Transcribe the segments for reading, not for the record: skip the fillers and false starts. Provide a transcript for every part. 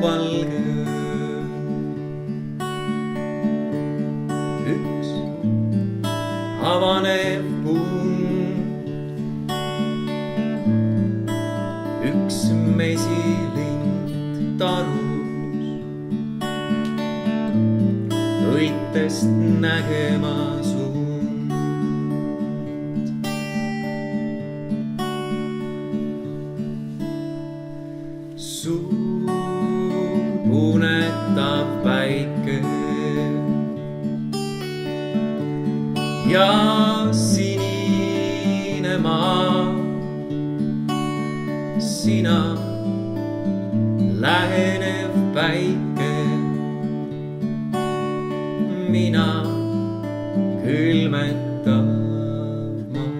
auvalge üks avanev pund, üks mesilind tarus, õitest nägema suund. Suur punetav päike ja sinine maa, sina lähenev päike, mina külmetav maa.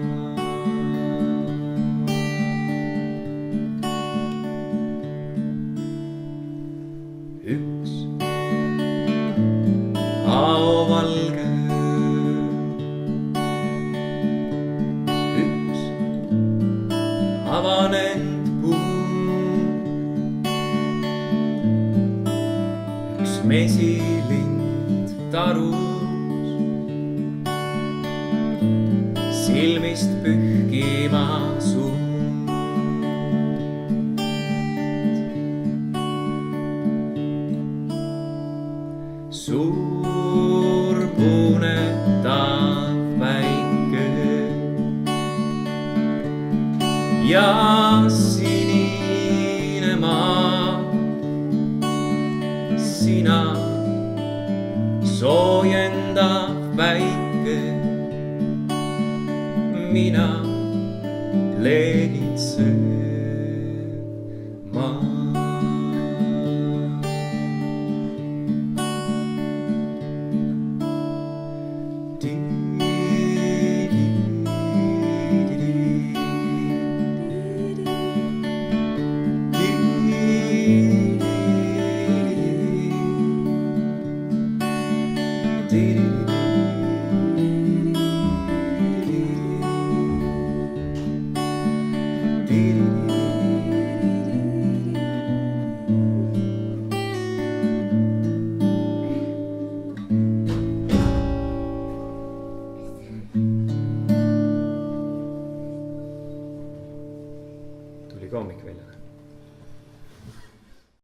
Üks auvalge, üks avanenud pund, üks mesilind tarus, silmist pühkima suund. Suur punetav päike ja sinine maa, sina soojendav päike, mina leenitsev maa. Tuli ka hommik välja.